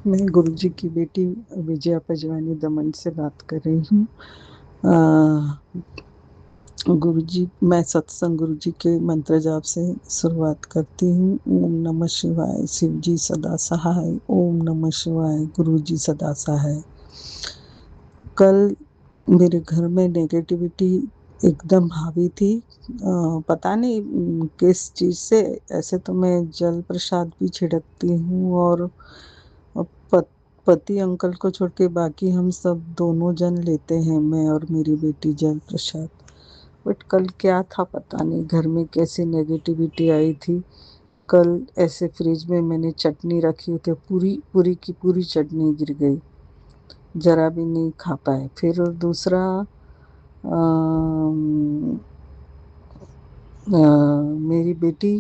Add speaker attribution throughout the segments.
Speaker 1: मैं गुरुजी की बेटी विजया पजवानी दमन से बात कर रही हूँ। गुरुजी, मैं सत्संग गुरुजी के मंत्र जाप से शुरुआत करती हूँ। ओम नमः शिवाय, शिव जी सदा सहाय। ओम नमः शिवाय, गुरुजी सदा सहाय। कल मेरे घर में नेगेटिविटी एकदम हावी थी। पता नहीं किस चीज़ से। ऐसे तो मैं जल प्रसाद भी छिड़कती हूँ और पत, पति अंकल को छोड़ के बाकी हम सब दोनों जन लेते हैं, मैं और मेरी बेटी, जल प्रसाद। बट कल क्या था पता नहीं, घर में कैसे नेगेटिविटी आई थी। कल ऐसे फ्रिज में मैंने चटनी रखी थी, पूरी पूरी की पूरी चटनी गिर गई, जरा भी नहीं खा पाए। फिर दूसरा, मेरी बेटी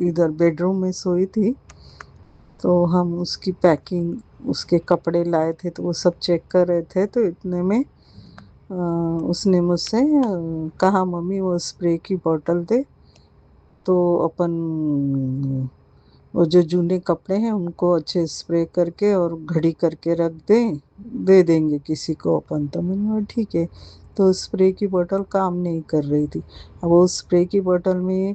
Speaker 1: इधर बेडरूम में सोई थी, तो हम उसकी पैकिंग, उसके कपड़े लाए थे तो वो सब चेक कर रहे थे। तो इतने में उसने मुझसे कहा, मम्मी वो स्प्रे की बोतल दे, तो अपन वो जो जूने कपड़े हैं उनको अच्छे स्प्रे करके और घड़ी करके रख दें, दे देंगे किसी को अपन। तो मैंने बोला ठीक है। तो स्प्रे की बोतल काम नहीं कर रही थी। अब वो स्प्रे की बोतल में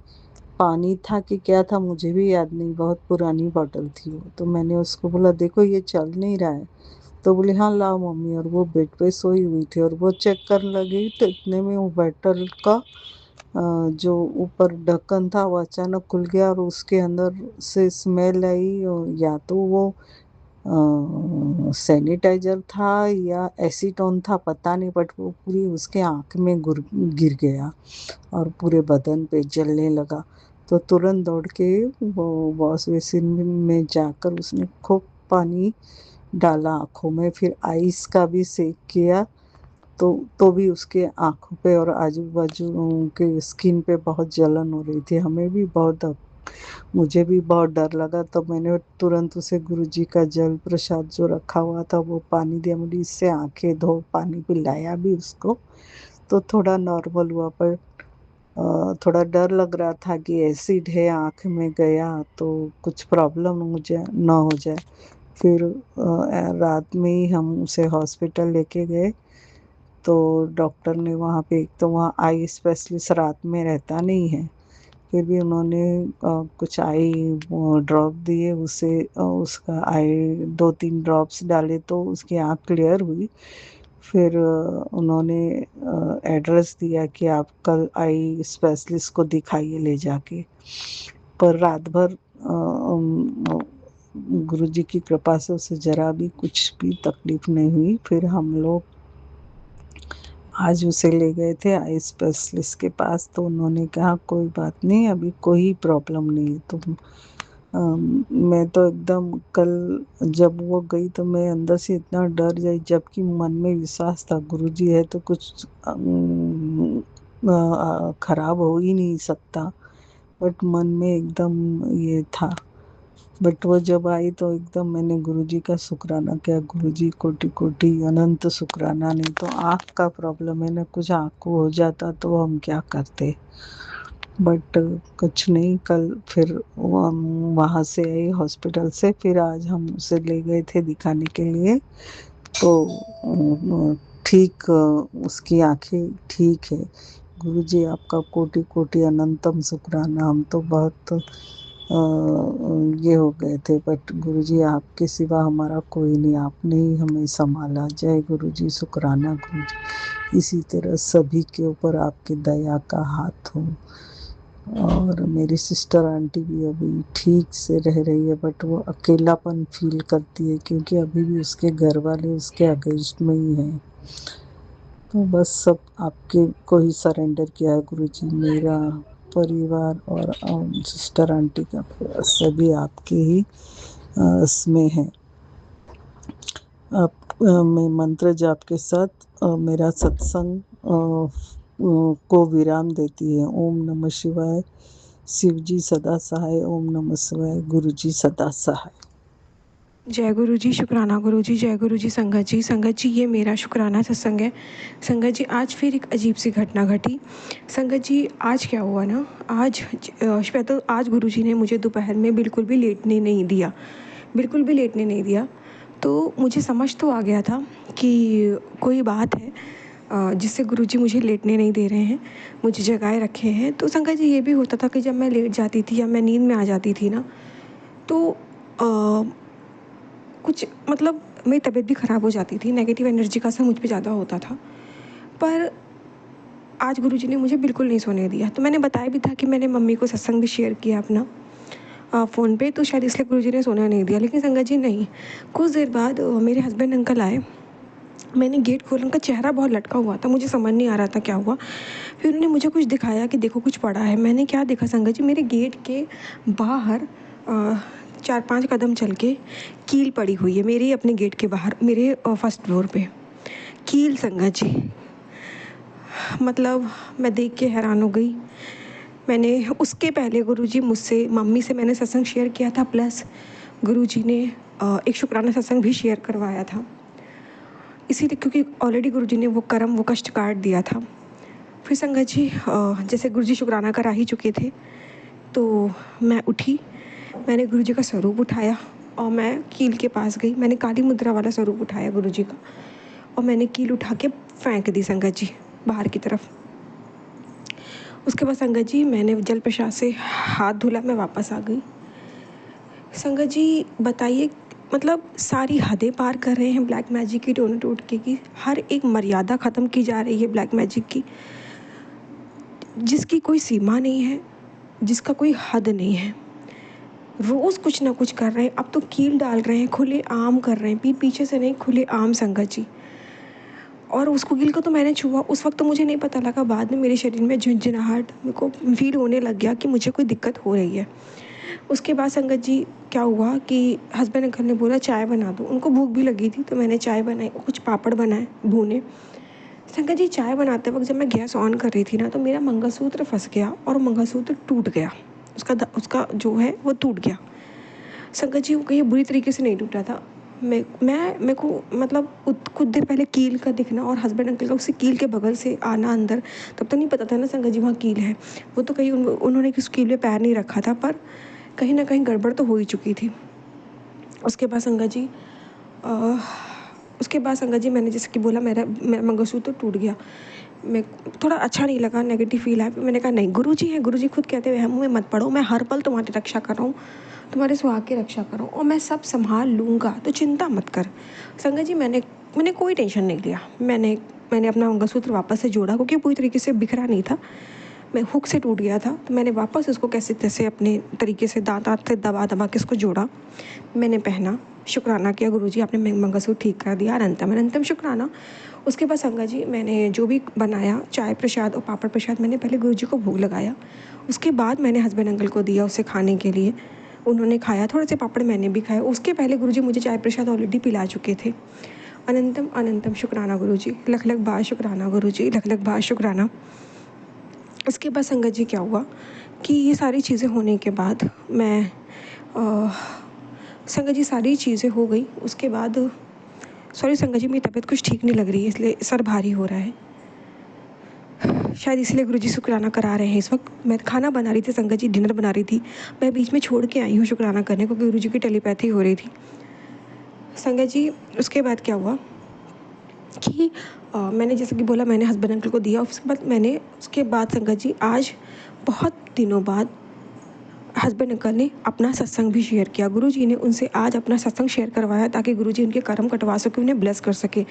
Speaker 1: पानी था कि क्या था मुझे भी याद नहीं, बहुत पुरानी बॉटल थी वो। तो मैंने उसको बोला, देखो ये चल नहीं रहा है। तो बोले हाँ लाओ मम्मी। और वो बेड पे सोई हुई थी और वो चेक करने लगी, तो इतने में वो बॉटल का जो ऊपर ढक्कन था वो अचानक खुल गया और उसके अंदर से स्मेल आई। और या तो वो सैनिटाइजर था या एसीटोन था, पता नहीं, बट वो पूरी उसके आँख में गिर गया और पूरे बदन पे जलने लगा। तो तुरंत दौड़ के वो वॉश बेसिन में जाकर उसने खूब पानी डाला आँखों में, फिर आइस का भी सेक किया। तो भी उसके आँखों पे और आजू बाजू के स्किन पे बहुत जलन हो रही थी। हमें भी बहुत, मुझे भी बहुत डर लगा। तो मैंने तुरंत उसे गुरुजी का जल प्रसाद जो रखा हुआ था वो पानी दिया, मुझे इससे आंखें धो, पानी पिलाया भी उसको। तो थोड़ा नॉर्मल हुआ, पर थोड़ा डर लग रहा था कि एसिड है आँख में गया तो कुछ प्रॉब्लम मुझे ना हो जाए। फिर रात में ही हम उसे हॉस्पिटल लेके गए। तो डॉक्टर ने वहाँ पे, एक तो वहाँ आई स्पेशलिस्ट रात में रहता नहीं है, फिर भी उन्होंने कुछ आई ड्रॉप दिए उसे। उसका आई 2-3 ड्रॉप्स डाले तो उसकी आँख क्लियर हुई। फिर उन्होंने एड्रेस दिया कि आप कल आई स्पेशलिस्ट को दिखाइए ले जाके। पर रात भर गुरुजी की कृपा से उसे जरा भी कुछ भी तकलीफ नहीं हुई। फिर हम लोग आज उसे ले गए थे आई स्पेशलिस्ट के पास, तो उन्होंने कहा कोई बात नहीं, अभी कोई प्रॉब्लम नहीं है। तो मैं तो एकदम, कल जब वो गई तो मैं अंदर से इतना डर गई, जबकि मन में विश्वास था गुरुजी है तो कुछ खराब हो ही नहीं सकता, बट मन में एकदम ये था। बट वो जब आई तो एकदम मैंने गुरुजी का शुक्राना किया, गुरुजी कोटि कोटि अनंत शुक्राना। नहीं तो आँख का प्रॉब्लम है ना, कुछ आँख को हो जाता तो हम क्या करते। बट कुछ नहीं। कल फिर हम वहाँ से आए हॉस्पिटल से, फिर आज हम उसे ले गए थे दिखाने के लिए। तो ठीक, उसकी आंखें ठीक है। गुरुजी आपका कोटि कोटि अनंतम शुक्राना। हम तो बहुत ये हो गए थे, बट गुरुजी आपके सिवा हमारा कोई नहीं, आपने ही हमें संभाला। जय गुरुजी, शुक्राना गुरुजी। इसी तरह सभी के ऊपर आपकी दया का हाथ हो। और मेरी सिस्टर आंटी भी अभी ठीक से रह रही है, बट वो अकेलापन फील करती है क्योंकि अभी भी उसके घर वाले उसके अगेंस्ट में ही हैं। तो बस सब आपके को ही सरेंडर किया है गुरुजी। मेरा परिवार और सिस्टर आंटी का सभी आपके ही इसमें है। आप मैं मंत्र जाप के साथ मेरा सत्संग को विराम देती है। ओम नमः शिवाय, शिव जी सदा सहाय। ओम नमः शिवाय, गुरु जी सदा सहाय।
Speaker 2: जय गुरु जी, शुक्राना गुरु जी, जय गुरु जी। संगत जी, संगत जी, ये मेरा शुक्राना सत्संग है। संगत जी, आज फिर एक अजीब सी घटना घटी। संगत जी, आज क्या हुआ ना, तो आज गुरु जी ने मुझे दोपहर में बिल्कुल भी लेटने नहीं दिया, बिल्कुल भी लेटने नहीं दिया। तो मुझे समझ तो आ गया था कि कोई बात है जिससे गुरु जी मुझे लेटने नहीं दे रहे हैं, मुझे जगाए रखे हैं। तो संगत जी, ये भी होता था कि जब मैं लेट जाती थी या मैं नींद में आ जाती थी ना, तो कुछ मतलब मेरी तबीयत भी ख़राब हो जाती थी, नेगेटिव एनर्जी का असर मुझ पे ज़्यादा होता था। पर आज गुरुजी ने मुझे बिल्कुल नहीं सोने दिया। तो मैंने बताया भी था कि मैंने मम्मी को सत्संग भी शेयर किया अपना फ़ोन पे, तो शायद इसलिए गुरुजी ने सोने नहीं दिया। लेकिन संगत जी नहीं, कुछ देर बाद मेरे हस्बैंड अंकल आए। मैंने गेट खोला, उनका चेहरा बहुत लटका हुआ था, मुझे समझ नहीं आ रहा था क्या हुआ। फिर उन्होंने मुझे कुछ दिखाया कि देखो कुछ पड़ा है। मैंने क्या देखा संगत जी, मेरे गेट के बाहर 4-5 कदम चल के कील पड़ी हुई है, मेरे अपने गेट के बाहर, मेरे फर्स्ट फ्लोर पे कील। संगत जी, मतलब मैं देख के हैरान हो गई। मैंने उसके पहले गुरुजी मुझसे मम्मी से मैंने सत्संग शेयर किया था, प्लस गुरुजी ने एक शुक्राना सत्संग भी शेयर करवाया था, इसीलिए क्योंकि ऑलरेडी गुरुजी ने वो कर्म, वो कष्ट काट दिया था। फिर संगत जी, जैसे गुरुजी शुक्राना करा ही चुके थे, तो मैं उठी, मैंने गुरुजी का स्वरूप उठाया और मैं कील के पास गई। मैंने काली मुद्रा वाला स्वरूप उठाया गुरुजी का, और मैंने कील उठा के फेंक दी संगत जी बाहर की तरफ। उसके बाद संगत जी, मैंने जल प्रसाद से हाथ धुला, मैं वापस आ गई। संगत जी बताइए, मतलब सारी हदें पार कर रहे हैं ब्लैक मैजिक की, टोने टोटके की, हर एक मर्यादा ख़त्म की जा रही है ब्लैक मैजिक की, जिसकी कोई सीमा नहीं है, जिसका कोई हद नहीं है। रोज़ कुछ ना कुछ कर रहे हैं। अब तो कील डाल रहे हैं, खुले आम कर रहे हैं, पीठ पीछे से नहीं, खुले आम संगत जी। और उस कील को तो मैंने छुआ, उस वक्त तो मुझे नहीं पता लगा, बाद में मेरे शरीर में झुंझुनाहट मेरे को फील होने लग गया कि मुझे कोई दिक्कत हो रही है। उसके बाद संगत जी क्या हुआ कि हस्बैंड अंकल ने बोला चाय बना दो, उनको भूख भी लगी थी, तो मैंने चाय बनाई, कुछ पापड़ बनाए भूने। संगत जी, चाय बनाते वक्त जब मैं गैस ऑन कर रही थी ना, तो मेरा मंगलसूत्र फंस गया और मंगलसूत्र टूट गया, उसका जो है वो टूट गया। संगत जी, वो कहीं बुरी तरीके से नहीं टूटा था। मेरे को मतलब कुछ देर पहले कील का दिखना और हस्बैंड अंकल का उसी कील के बगल से आना अंदर, तब तो नहीं पता था ना संगत जी वहाँ कील है। वो तो कहीं उन्होंने किस कील में पैर नहीं रखा था, पर कहीं ना कहीं गड़बड़ तो हो ही चुकी थी। उसके बाद संगत जी अ, उसके बाद संगत जी, मैंने जैसे कि बोला, मेरा मंगलसूत्र टूट गया। मैं थोड़ा अच्छा नहीं लगा, नेगेटिव फील आया। फिर मैंने कहा नहीं, गुरुजी हैं, गुरुजी खुद कहते हुए हम में मत पड़ो, मैं हर पल तुम्हारी रक्षा कर रहा हूँ, तुम्हारे सुहाग की रक्षा कर रहा हूँ और मैं सब संभाल लूँगा, तो चिंता मत कर। संगत जी, मैंने कोई टेंशन नहीं लिया। मैंने अपना मंगलसूत्र वापस से जोड़ा, क्योंकि पूरी तरीके से बिखरा नहीं था, मैं हुक से टूट गया था, तो मैंने वापस उसको कैसे तैसे अपने तरीके से दांत से दबा दबा के इसको जोड़ा। मैंने पहना, शुक्राना किया, गुरुजी आपने मंगलसूत्र ठीक कर दिया, अनंतम अनंतम शुक्राना। उसके बाद संगत जी, मैंने जो भी बनाया, चाय प्रसाद और पापड़ प्रसाद, मैंने पहले गुरुजी को भोग लगाया। उसके बाद मैंने हस्बैंड अंकल को दिया उसे खाने के लिए, उन्होंने खाया, थोड़े से पापड़ मैंने भी खाए। उसके पहले गुरुजी मुझे चाय प्रसाद ऑलरेडी पिला चुके थे। अनंतम अनंतम शुक्राना गुरुजी, लख लख बार शुक्राना गुरुजी, लख लख बार शुक्राना। उसके बाद संगत जी क्या हुआ कि ये सारी चीज़ें होने के बाद संगत जी, सारी चीज़ें हो गई। उसके बाद सॉरी संगत जी, मेरी तबीयत कुछ ठीक नहीं लग रही है, इसलिए सर भारी हो रहा है, शायद इसलिए गुरुजी शुक्राना करा रहे हैं इस वक्त। मैं खाना बना रही थी संगत जी, डिनर बना रही थी, मैं बीच में छोड़ के आई हूँ शुक्राना करने को, गुरुजी की टेलीपैथी हो रही थी। संगत जी, उसके बाद क्या हुआ कि मैंने जैसे कि बोला, मैंने हस्बैंड अंकल को दिया। उसके बाद संगत जी, आज बहुत दिनों बाद हस्बैंड अंकल ने अपना सत्संग भी शेयर किया। गुरुजी ने उनसे आज अपना सत्संग शेयर करवाया, ताकि गुरुजी उनके कर्म कटवा सके, उन्हें ब्लेस कर सके।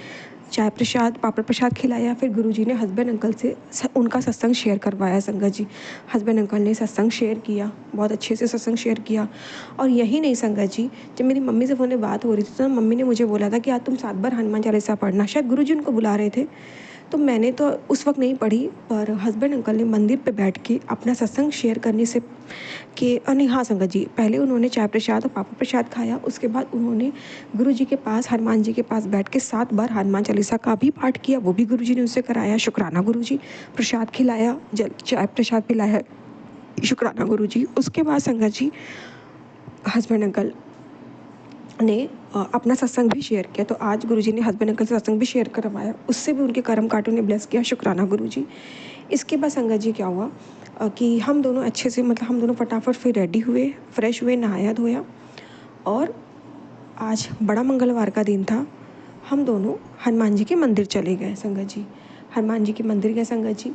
Speaker 2: चाय प्रसाद, पापड़ प्रसाद खिलाया, फिर गुरुजी ने हस्बैंड अंकल से उनका सत्संग शेयर करवाया। संगत जी, हस्बैंड अंकल ने सत्संग शेयर किया, बहुत अच्छे से सत्संग शेयर किया। और यही नहीं संगत जी, जब मेरी मम्मी से फ़ोन पे बात हो रही थी, तो मम्मी ने मुझे बोला था कि आज तुम 7 बार हनुमान चालीसा पढ़ना, शायद गुरुजी उनको बुला रहे थे। तो मैंने तो उस वक्त नहीं पढ़ी, पर हस्बैंड अंकल ने मंदिर पे बैठ के अपना सत्संग शेयर करने से नहीं, हाँ संगत जी, पहले उन्होंने चाय प्रसाद और पापड़ प्रसाद खाया। उसके बाद उन्होंने गुरुजी के पास, हनुमान जी के पास बैठ के 7 बार हनुमान चालीसा का भी पाठ किया, वो भी गुरुजी ने उनसे कराया। शुक्राना गुरुजी, प्रसाद खिलाया, जल चाय प्रसाद पिलाया, शुक्राना गुरुजी। उसके बाद संगत जी, हस्बैंड अंकल ने अपना सत्संग भी शेयर किया। तो आज गुरुजी ने हस्बैंड अंकल से सत्संग भी शेयर करवाया, उससे भी उनके कर्म कांटों ने ब्लेस किया। शुक्राना गुरुजी। इसके बाद संगत जी क्या हुआ कि हम दोनों अच्छे से मतलब हम दोनों फटाफट फिर रेडी हुए, फ्रेश हुए, नहाया धोया, और आज बड़ा मंगलवार का दिन था। हम दोनों हनुमान जी के मंदिर चले गए संगत जी। हनुमान जी के मंदिर गए संगत जी।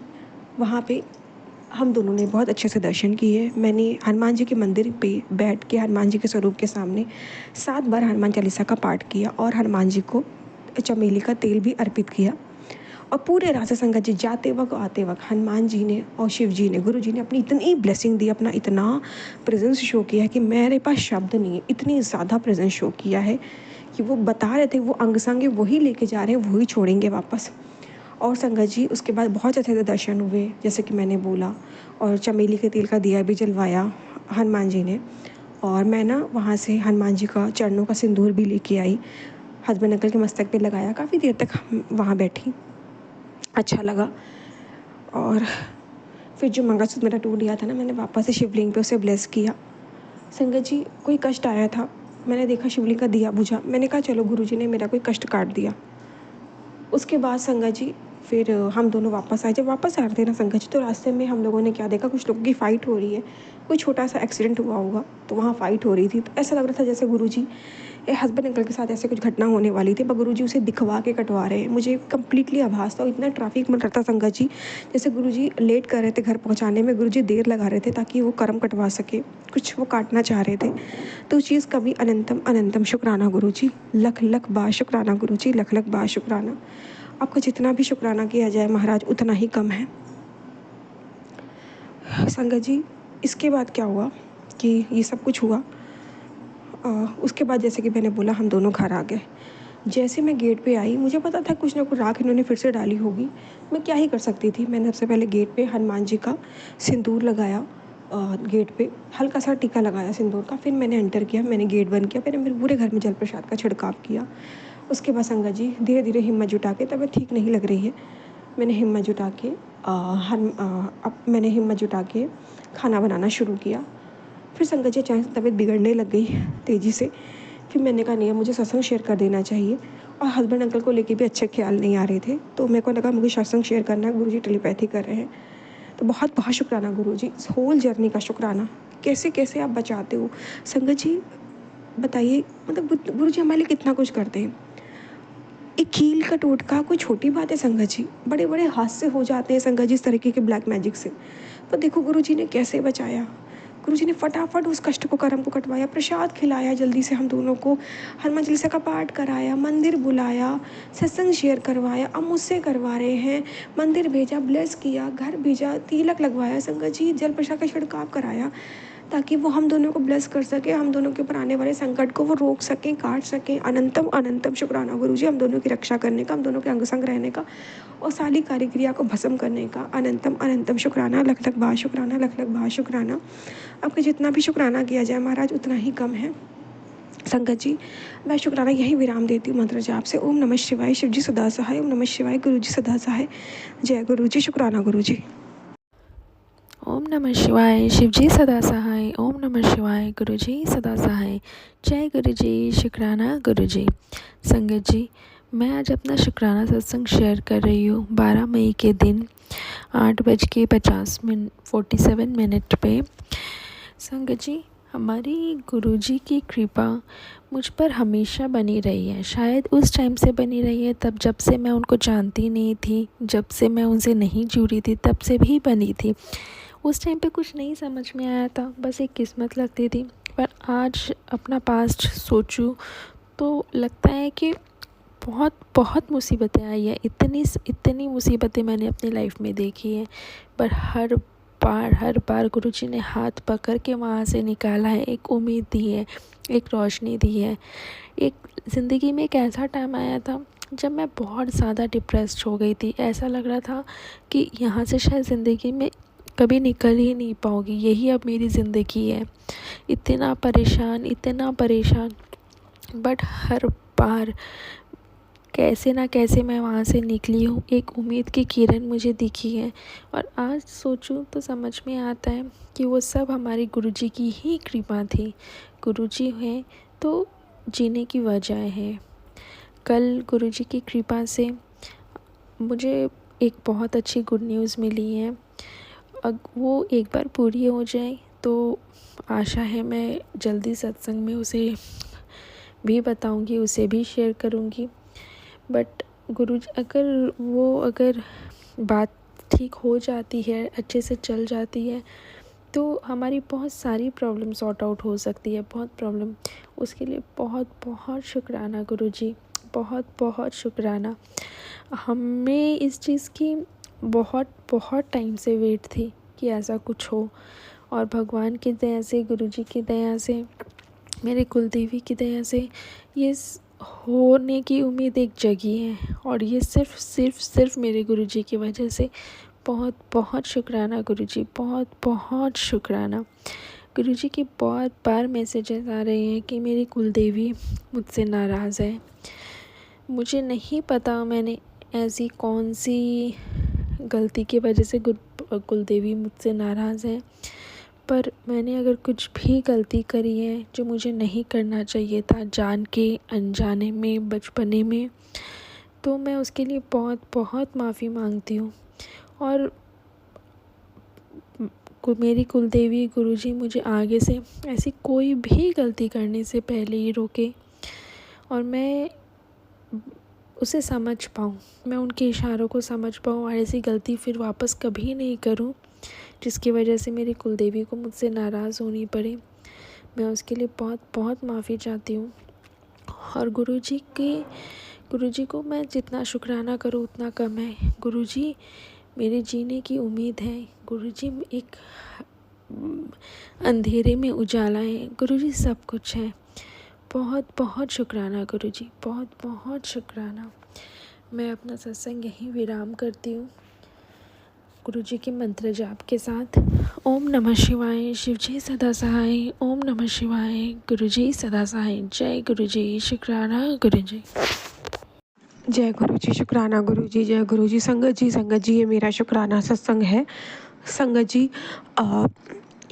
Speaker 2: वहाँ पे हम दोनों ने बहुत अच्छे से दर्शन किए। मैंने हनुमान जी के मंदिर पे बैठ के हनुमान जी के स्वरूप के सामने 7 बार हनुमान चालीसा का पाठ किया और हनुमान जी को चमेली का तेल भी अर्पित किया। और पूरे रास्ते संगत जी जाते वक्त आते वक्त हनुमान जी ने और शिव जी ने, गुरु जी ने अपनी इतनी ब्लेसिंग दी, अपना इतना प्रेजेंस शो किया है कि मेरे पास शब्द नहीं है। इतनी ज़्यादा प्रेजेंस शो किया है कि वो बता रहे थे वो अंग संग वही लेके जा रहे हैं, वही छोड़ेंगे वापस। और संगत जी उसके बाद बहुत अच्छे से दर्शन हुए जैसे कि मैंने बोला, और चमेली के तेल का दिया भी जलवाया हनुमान जी ने। और मैं ना वहाँ से हनुमान जी का चरणों का सिंदूर भी लेके आई, हस्बैंड अंकल के मस्तक पे लगाया। काफ़ी देर तक वहाँ बैठी, अच्छा लगा। और फिर जो मंगलसूत्र मेरा टूट गया था ना, मैंने वापस से शिवलिंग पे उसे ब्लेस किया। संगत जी कोई कष्ट आया था, मैंने देखा शिवलिंग का दिया बुझा, मैंने कहा चलो गुरुजी ने मेरा कोई कष्ट काट दिया। उसके बाद संगत जी फिर हम दोनों वापस आए। जब वापस आ रहे थे ना संगत जी, तो रास्ते में हम लोगों ने क्या देखा, कुछ लोगों की फ़ाइट हो रही है, कोई छोटा सा एक्सीडेंट हुआ होगा तो वहाँ फ़ाइट हो रही थी। तो ऐसा लग रहा था जैसे गुरुजी हस्बैंड अंकल के साथ ऐसे कुछ घटना होने वाली थी, पर गुरुजी उसे दिखवा के कटवा रहे हैं। मुझे कम्प्लीटली आभास था, इतना ट्रैफिक मिल रहा था संगत जी, जैसे गुरुजी लेट कर रहे थे घर पहुँचाने में, गुरुजी देर लगा रहे थे ताकि वो कर्म कटवा सके, कुछ वो काटना चाह रहे थे। तो उस चीज़ का भी अनंतम अनंतम शुक्राना गुरुजी, लख लख बार शुक्राना गुरुजी, लख लख बार शुक्राना। आपका जितना भी शुक्राना किया जाए महाराज उतना ही कम है। संगत जी इसके बाद क्या हुआ कि ये सब कुछ हुआ, उसके बाद जैसे कि मैंने बोला हम दोनों घर आ गए। जैसे मैं गेट पे आई, मुझे पता था कुछ ना कुछ राख इन्होंने फिर से डाली होगी, मैं क्या ही कर सकती थी। मैंने सबसे पहले गेट पे हनुमान जी का सिंदूर लगाया, गेट पे हल्का सा टीका लगाया सिंदूर का, फिर मैंने एंटर किया, मैंने गेट बंद किया, फिर मेरे पूरे घर में जल प्रसाद का छिड़काव किया। उसके बाद संगत जी धीरे धीरे हिम्मत जुटा के, तबीयत ठीक नहीं लग रही है, मैंने हिम्मत जुटा के मैंने हिम्मत जुटा के खाना बनाना शुरू किया। फिर संगत जी अचानक तबीयत बिगड़ने लग गई तेज़ी से। फिर मैंने कहा नहीं है, मुझे सत्संग शेयर कर देना चाहिए, और हस्बैंड अंकल को लेके भी अच्छे ख्याल नहीं आ रहे थे, तो मेरे को लगा मुझे सत्संग शेयर करना है, गुरुजी टेलीपैथी कर रहे हैं। तो बहुत बहुत शुक्राना गुरुजी, इस होल जर्नी का शुक्राना, कैसे कैसे आप बचाते हो संगत जी, बताइए। मतलब गुरुजी हमारे लिए कितना कुछ करते हैं। एक कील का टोटका कोई छोटी बात है संगत जी, बड़े बड़े हादसे हो जाते हैं संगत जी इस तरीके के ब्लैक मैजिक से। पर देखो गुरुजी ने कैसे बचाया, गुरुजी ने फटाफट उस कष्ट को कर्म को कटवाया, प्रसाद खिलाया जल्दी से हम दोनों को, हनुमान चालीसा का पाठ कराया, मंदिर बुलाया, सत्संग शेयर करवाया, अब मुझसे करवा रहे हैं, मंदिर भेजा, ब्लेस किया, घर भेजा, तिलक लगवाया संगत जी, जल प्रसाद का छिड़काव कराया, ताकि वो हम दोनों को ब्लेस कर सके, हम दोनों के ऊपर आने वाले संकट को वो रोक सकें, काट सकें। अनंतम अनंतम शुक्राना गुरुजी, हम दोनों की रक्षा करने का, हम दोनों के अंग संग रहने का, और सारी कार्यक्रिया को भस्म करने का अनंतम अनंतम शुक्राना, लख लख बार शुक्राना, लख लख बार शुक्राना। आपका जितना भी शुक्राना किया जाए महाराज उतना ही कम है। संगत जी मैं शुक्राना यहीं विराम देती हूँ मंत्र जाप से। ओम नमः शिवाय, शिव जी सदा सहाय, ओम नमः शिवाय, गुरु जी सदा सहाय। जय गुरु जी, शुक्राना गुरु जी।
Speaker 3: ओम नमः शिवाय, शिवजी सदा सहाय। ओम नमः शिवाय, गुरुजी सदा सहाय। जय गुरुजी, शुक्राना गुरुजी। संगत जी मैं आज अपना शुक्राना सत्संग शेयर कर रही हूँ 12 मई के दिन 8:47 पे। संगत जी हमारी गुरुजी की कृपा मुझ पर हमेशा बनी रही है। शायद उस टाइम से बनी रही है तब जब से मैं उनको जानती नहीं थी, जब से मैं उनसे नहीं जुड़ी थी तब से भी बनी थी। उस टाइम पे कुछ नहीं समझ में आया था, बस एक किस्मत लगती थी। पर आज अपना पास्ट सोचूं तो लगता है कि बहुत बहुत मुसीबतें आई है, इतनी मुसीबतें मैंने अपनी लाइफ में देखी है, पर हर बार गुरुजी ने हाथ पकड़ के वहाँ से निकाला है, एक उम्मीद दी है, एक रोशनी दी है। एक ज़िंदगी में एक ऐसा टाइम आया था जब मैं बहुत ज़्यादा डिप्रेस्ड हो गई थी। ऐसा लग रहा था कि यहाँ से शायद ज़िंदगी में कभी निकल ही नहीं पाऊँगी, यही अब मेरी ज़िंदगी है। इतना परेशान, बट हर बार कैसे ना कैसे मैं वहाँ से निकली हूँ, एक उम्मीद की किरण मुझे दिखी है। और आज सोचूं तो समझ में आता है कि वो सब हमारे गुरुजी की ही कृपा थी। गुरुजी हैं तो जीने की वजह है। कल गुरुजी की कृपा से मुझे एक बहुत अच्छी गुड न्यूज़ मिली है। वो एक बार पूरी हो जाए तो आशा है मैं जल्दी सत्संग में उसे भी बताऊंगी, उसे भी शेयर करूंगी। बट गुरुजी अगर बात ठीक हो जाती है, अच्छे से चल जाती है, तो हमारी बहुत सारी प्रॉब्लम सॉर्ट आउट हो सकती है। बहुत प्रॉब्लम, उसके लिए बहुत बहुत शुक्राना गुरुजी, बहुत बहुत शुक्राना। हमें इस चीज़ की बहुत बहुत टाइम से वेट थी कि ऐसा कुछ हो, और भगवान की दया से, गुरुजी की दया से, मेरे कुलदेवी की दया से ये होने की उम्मीद एक जगी है। और ये सिर्फ मेरे गुरुजी की वजह से। बहुत बहुत शुक्राना गुरुजी, बहुत बहुत शुक्राना। गुरुजी की बहुत बार मैसेजेस आ रहे हैं कि मेरी कुलदेवी मुझसे नाराज़ है। मुझे नहीं पता मैंने ऐसी कौन सी गलती की वजह से कुलदेवी मुझसे नाराज़ है, पर मैंने अगर कुछ भी गलती करी है जो मुझे नहीं करना चाहिए था, जान के अनजाने में, बचपने में, तो मैं उसके लिए बहुत बहुत माफ़ी मांगती हूँ। और मेरी कुलदेवी गुरुजी मुझे आगे से ऐसी कोई भी गलती करने से पहले ही रोके, और मैं उसे समझ पाऊँ, मैं उनके इशारों को समझ पाऊँ, और ऐसी गलती फिर वापस कभी नहीं करूँ जिसकी वजह से मेरी कुलदेवी को मुझसे नाराज़ होनी पड़े। मैं उसके लिए बहुत बहुत माफ़ी चाहती हूँ। और गुरुजी को मैं जितना शुक्राना करूँ उतना कम है। गुरुजी मेरे जीने की उम्मीद है। गुरुजी एक अंधेरे में उजाला है। गुरुजी सब कुछ है। बहुत बहुत शुक्राना गुरुजी, बहुत बहुत शुक्राना। मैं अपना सत्संग यहीं विराम करती हूँ गुरुजी के मंत्र जाप के साथ। ओम नमः शिवाय, शिवजी सदा सहाय। ओम नमः शिवाय, गुरुजी सदा सहाय। जय गुरुजी, शुक्राना गुरुजी।
Speaker 2: जय गुरुजी, शुक्राना गुरुजी, जय गुरुजी। संगत जी ये मेरा शुक्राना सत्संग है। संगत जी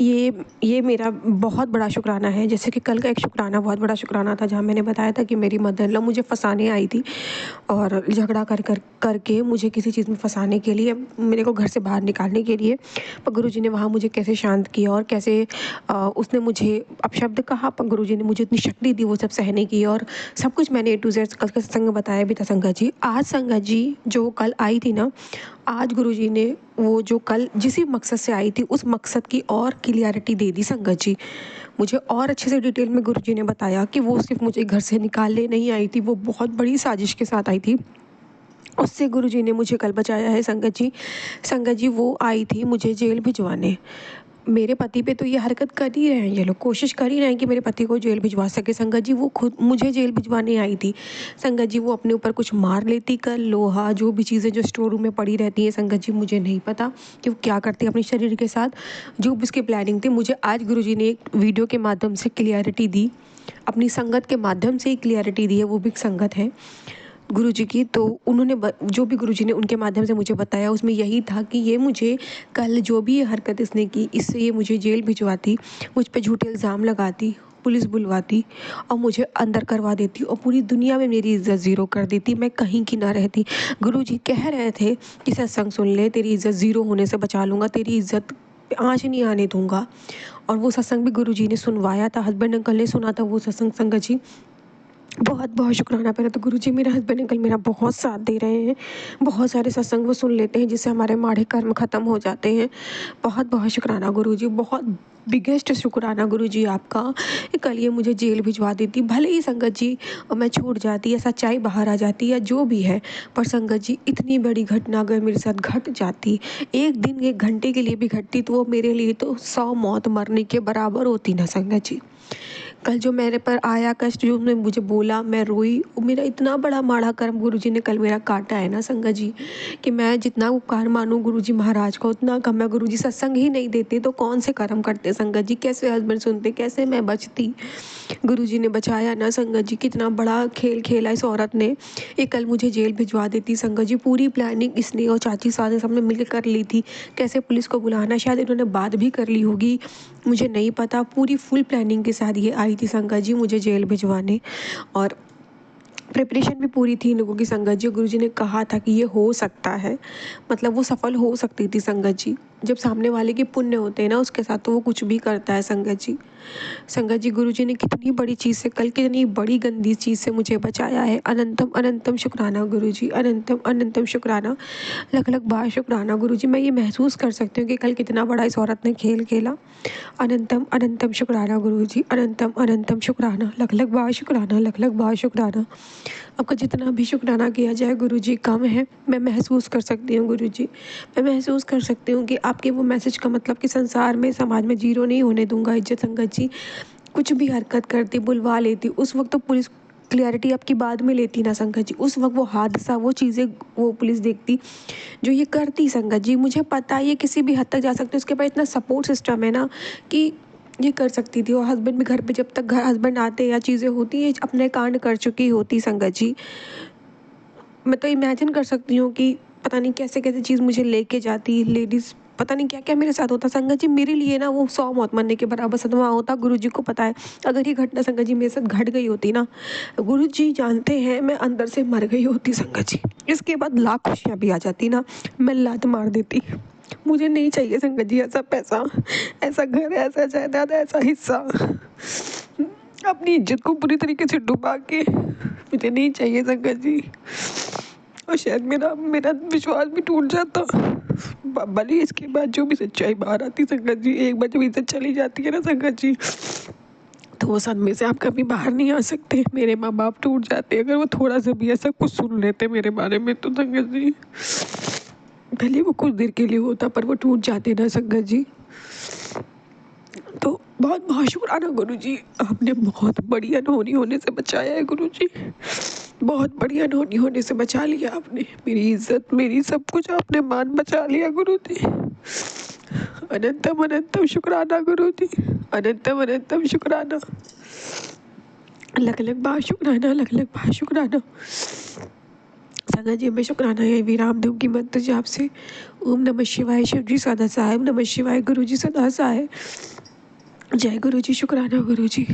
Speaker 2: ये मेरा बहुत बड़ा शुक्राना है। जैसे कि कल का एक शुक्राना बहुत बड़ा शुक्राना था, जहाँ मैंने बताया था कि मेरी मदर इन लॉ मुझे फंसाने आई थी, और झगड़ा करके मुझे किसी चीज़ में फंसाने के लिए, मेरे को घर से बाहर निकालने के लिए। पर गुरुजी ने वहाँ मुझे कैसे शांत किया, और कैसे उसने मुझे अपशब्द कहा, पर गुरुजी ने मुझे इतनी शक्ति दी वो सब सहने की। और सब कुछ मैंने A to Z कल के सत्संग में बताया भी था संगत जी। आज संगत जी जो कल आई थी ना, आज गुरुजी ने वो जो कल जिस मकसद से आई थी उस मकसद की और क्लियरिटी दे दी संगत जी। मुझे और अच्छे से डिटेल में गुरुजी ने बताया कि वो सिर्फ मुझे घर से निकालने नहीं आई थी, वो बहुत बड़ी साजिश के साथ आई थी। उससे गुरुजी ने मुझे कल बचाया है संगत जी। संगत जी वो आई थी मुझे जेल भिजवाने। मेरे पति पे तो ये हरकत कर ही रहे हैं, ये लोग कोशिश कर ही रहे हैं कि मेरे पति को जेल भिजवा सके। संगत जी वो खुद मुझे जेल भिजवाने आई थी। संगत जी वो अपने ऊपर कुछ मार लेती, कल लोहा जो भी चीज़ें जो स्टोर रूम में पड़ी रहती हैं संगत जी, मुझे नहीं पता कि वो क्या करती है अपने शरीर के साथ। जो भी उसकी प्लानिंग थी, मुझे आज गुरुजी ने एक वीडियो के माध्यम से क्लियरिटी दी, अपनी संगत के माध्यम से ही क्लियरिटी दी है। वो भी संगत है गुरुजी की, तो उन्होंने जो भी गुरुजी ने उनके माध्यम से मुझे बताया उसमें यही था कि ये मुझे कल जो भी ये हरकत इसने की, इससे ये मुझे जेल भिजवाती, मुझ पे झूठे इल्ज़ाम लगाती, पुलिस बुलवाती और मुझे अंदर करवा देती और पूरी दुनिया में मेरी इज़्ज़त ज़ीरो कर देती, मैं कहीं की ना रहती। गुरुजी कह रहे थे कि सत्संग सुन ले, तेरी इज़्ज़त ज़ीरो होने से बचा लूँगा, तेरी इज़्ज़त आँच नहीं आने दूँगा। और वो सत्संग भी गुरुजी ने सुनवाया था, हस्बैंड अंकल ने सुना था वो सत्संग संगत जी। बहुत बहुत शुक्राना। पहले तो गुरुजी मेरा हस्बैंड अंकल मेरा बहुत साथ दे रहे हैं। बहुत सारे सत्संग वो सुन लेते हैं जिससे हमारे माड़े कर्म ख़त्म हो जाते हैं। बहुत बहुत शुक्राना गुरुजी, बहुत बिगेस्ट शुक्राना गुरुजी आपका। कल ये मुझे जेल भिजवा देती, भले ही संगत जी मैं छूट जाती या सच्चाई बाहर आ जाती या जो भी है, पर संगत जी इतनी बड़ी घटना अगर मेरे साथ घट जाती, एक दिन एक घंटे के लिए भी घटती, तो वो मेरे लिए तो 100 मौत मरने के बराबर होती ना संगत जी। कल जो मेरे पर आया कष्ट, जो उन्होंने मुझे बोला, मैं रोई, वो मेरा इतना बड़ा माड़ा कर्म गुरुजी ने कल मेरा काटा है ना संगत जी, कि मैं जितना उपकार मानूं गुरुजी महाराज का उतना कम। मैं गुरुजी सत्संग ही नहीं देते तो कौन से कर्म करते संगत जी, कैसे हस्बैंड सुनते, कैसे मैं बचती। गुरुजी ने बचाया ना संगत जी, कितना बड़ा खेल खेला इस औरत ने। ये कल मुझे जेल भिजवा देती संगत जी, पूरी प्लानिंग इसने और चाची सास ने सबने मिलकर कर ली थी, कैसे पुलिस को बुलाना, शायद इन्होंने बात भी कर ली होगी मुझे नहीं पता, पूरी फुल प्लानिंग के साथ ये आई थी संगत जी मुझे जेल भिजवाने, और प्रिपरेशन भी पूरी थी इन लोगों की संगत जी। गुरुजी ने कहा था कि ये हो सकता है, मतलब वो सफल हो सकती थी संगत जी। जब सामने वाले के पुण्य होते हैं ना उसके साथ, तो वो कुछ भी करता है संगत जी। संगत जी, गुरुजी ने कितनी बड़ी चीज़ से, कल कितनी बड़ी गंदी चीज़ से मुझे बचाया है। अनंतम अनंतम शुक्राना गुरुजी, अनंतम अनंतम शुक्राना, लख लख बार शुक्राना गुरुजी। मैं ये महसूस कर सकती हूँ कि कल कितना बड़ा इस औरत ने खेल खेला। अनंतम अनंतम शुक्राना गुरुजी, अनंतम अनंतम शुक्राना, लख लख बार शुक्राना, लख लख बार शुक्राना। आपका जितना भी शुक्राना किया जाए गुरुजी कम है। मैं महसूस कर सकती हूँ गुरुजी, मैं महसूस कर सकती हूँ कि आपके वो मैसेज का मतलब कि संसार में, समाज में जीरो नहीं होने दूंगा इज्जत संगत जी। कुछ भी हरकत करती, बुलवा लेती, उस वक्त तो पुलिस क्लियरिटी आपकी बाद में लेती ना संगत जी। उस वक्त वो हादसा, वो चीज़ें वो पुलिस देखती जो ये करती संगत जी। मुझे पता है ये किसी भी हद तक जा सकती है, उसके पास इतना सपोर्ट सिस्टम है ना कि ये कर सकती थी। और हस्बैंड भी घर पे, जब तक घर हस्बैंड आते या चीज़ें होती हैं, अपने कांड कर चुकी होती संगत जी। मैं तो इमेजिन कर सकती हूँ कि पता नहीं कैसे कैसे चीज़ मुझे लेके जाती लेडीज़, पता नहीं क्या क्या मेरे साथ होता संगत जी। मेरे लिए ना वो 100 मौत मरने के बराबर सदमा होता। गुरुजी को पता है, अगर ये घटना संगत जी मेरे साथ घट गई होती ना, गुरुजी जानते हैं मैं अंदर से मर गई होती संगत जी। इसके बाद लाख खुशियाँ भी आ जाती ना, मैं लात मार देती। मुझे नहीं चाहिए संगत जी ऐसा पैसा, ऐसा घर, ऐसा जायदाद, ऐसा हिस्सा, अपनी इज्जत को पूरी तरीके से डुबा के मुझे नहीं चाहिए संगत जी। और शायद मेरा मेरा विश्वास भी टूट जाता। भले इसके बाद जो भी सच्चाई बाहर आती संगत जी, एक बार जब इज्जत चली जाती है ना संगत जी, तो वो सदमे से आप कभी बाहर नहीं आ सकते। मेरे माँ बाप टूट जाते अगर वो थोड़ा सा भी ऐसा कुछ सुन लेते मेरे बारे में तो संगत जी। भले वो कुछ देर के लिए होता पर वो टूट जाते ना संगत जी। तो बहुत बहुत शुक्राना गुरुजी, आपने बहुत बड़ी अनहोनी होने से बचाया है गुरुजी। बहुत बढ़िया अनहोनी होने से बचा लिया आपने, मेरी इज्जत, मेरी सब कुछ, आपने मान बचा लिया गुरुजी। अनंतम अनंतम शुक्राना गुरुजी, अनंतम अनंतम शुक्राना, अलग अलग बार शुक्राना, अलग अलग बार शुक्राना। संगत जी में शुक्राना है विराम दूँ की मंत्र जाप से। ओम नमः शिवाय, शिव जी सदा सहाय, नमः शिवाय, गुरु जी सदा सहाय। जय गुरु जी, शुक्राना गुरु जी।